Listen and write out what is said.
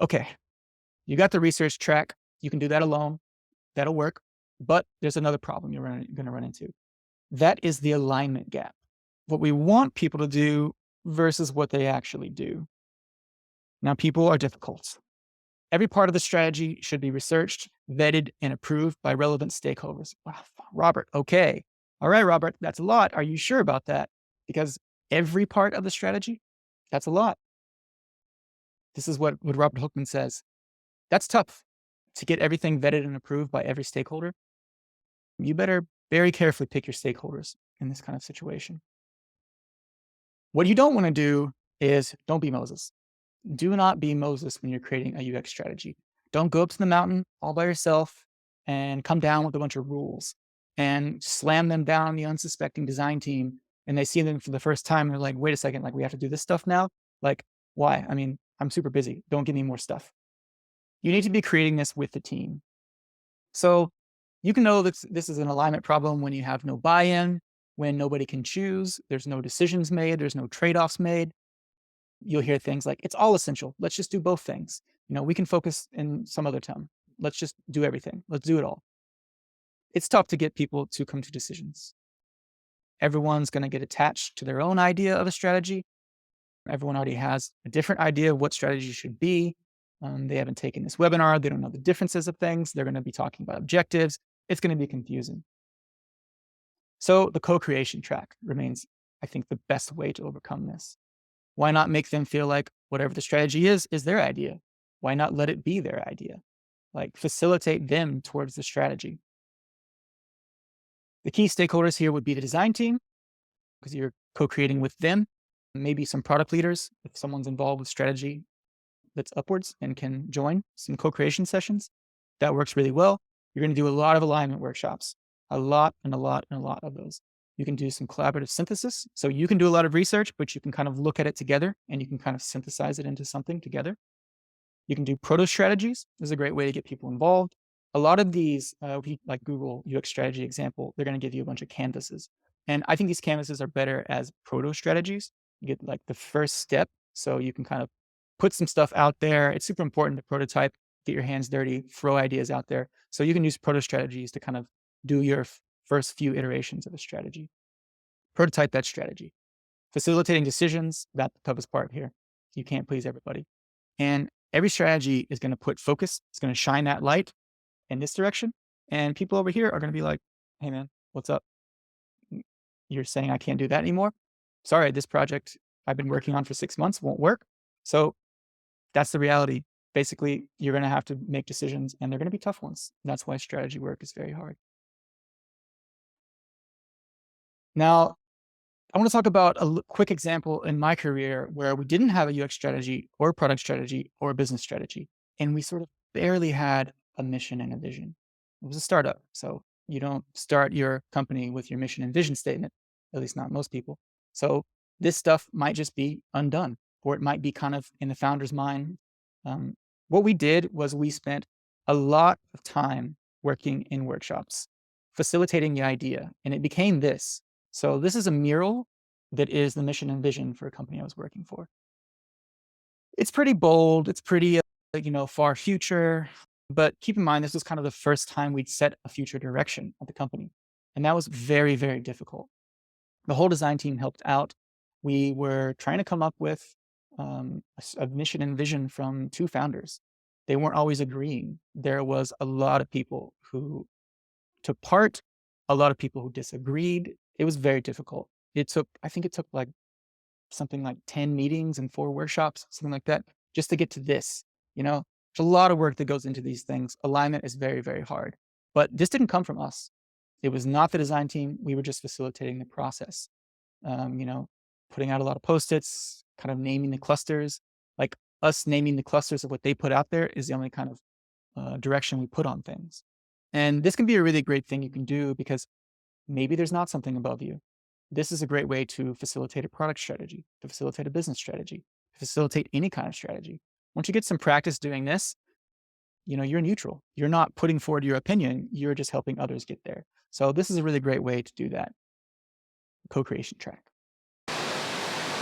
Okay, you got the research track. You can do that alone. That'll work. But there's another problem you're going to run into. That is the alignment gap. What we want people to do versus what they actually do. Now, people are difficult. Every part of the strategy should be researched, vetted, and approved by relevant stakeholders. Wow, Robert, okay. All right, Robert, that's a lot. Are you sure about that? Because every part of the strategy, that's a lot. This is what Robert Hookman says. That's tough to get everything vetted and approved by every stakeholder. You better very carefully pick your stakeholders in this kind of situation. What you don't want to do is don't be Moses. Do not be Moses when you're creating a UX strategy. Don't go up to the mountain all by yourself and come down with a bunch of rules and slam them down on the unsuspecting design team. And they see them for the first time. They're like, wait a second, like we have to do this stuff now? Like, why? I mean, I'm super busy. Don't give me more stuff. You need to be creating this with the team. So you can know that this is an alignment problem when you have no buy-in, when nobody can choose, there's no decisions made, there's no trade-offs made. You'll hear things like, it's all essential. Let's just do both things. We can focus in some other time. Let's just do everything. Let's do it all. It's tough to get people to come to decisions. Everyone's going to get attached to their own idea of a strategy. Everyone already has a different idea of what strategy should be. They haven't taken this webinar. They don't know the differences of things. They're going to be talking about objectives. It's going to be confusing. So the co-creation track remains, I think, the best way to overcome this. Why not make them feel like whatever the strategy is their idea? Why not let it be their idea? Like facilitate them towards the strategy. The key stakeholders here would be the design team, because you're co-creating with them, maybe some product leaders, if someone's involved with strategy that's upwards and can join some co-creation sessions. That works really well. You're going to do a lot of alignment workshops, a lot of those. You can do some collaborative synthesis. So you can do a lot of research, but you can kind of look at it together and you can kind of synthesize it into something together. You can do proto strategies. This is a great way to get people involved. A lot of these, like Google UX strategy example, they're going to give you a bunch of canvases. And I think these canvases are better as proto strategies. You get like the first step. So you can kind of put some stuff out there. It's super important to prototype, get your hands dirty, throw ideas out there. So you can use proto strategies to kind of do your first few iterations of a strategy. Prototype that strategy. Facilitating decisions, that's the toughest part here. You can't please everybody. And every strategy is going to put focus. It's going to shine that light in this direction. And people over here are going to be like, hey man, what's up? You're saying I can't do that anymore? Sorry, this project I've been working on for 6 months won't work. So that's the reality. Basically, you're going to have to make decisions and they're going to be tough ones. That's why strategy work is very hard. Now, I want to talk about a quick example in my career where we didn't have a UX strategy or product strategy or a business strategy. And we sort of barely had a mission and a vision. It was a startup. So you don't start your company with your mission and vision statement, at least not most people. So this stuff might just be undone, or it might be kind of in the founder's mind. What we did was we spent a lot of time working in workshops, facilitating the idea, and it became this. So this is a mural that is the mission and vision for a company I was working for. It's pretty bold. It's pretty, far future. But keep in mind, this was kind of the first time we'd set a future direction at the company. And that was very, very difficult. The whole design team helped out. We were trying to come up with a mission and vision from two founders. They weren't always agreeing. There was a lot of people who took part, a lot of people who disagreed. It was very difficult. I think it took like something like 10 meetings and 4 workshops, something like that, just to get to this. There's a lot of work that goes into these things. Alignment is very, very hard. But this didn't come from us. It was not the design team. We were just facilitating the process. Putting out a lot of post-its, kind of naming the clusters. Like us naming the clusters of what they put out there is the only kind of direction we put on things. And this can be a really great thing you can do because maybe there's not something above you. This is a great way to facilitate a product strategy, to facilitate a business strategy, to facilitate any kind of strategy. Once you get some practice doing this, you're neutral. You're not putting forward your opinion. You're just helping others get there. So this is a really great way to do that. Co-creation track.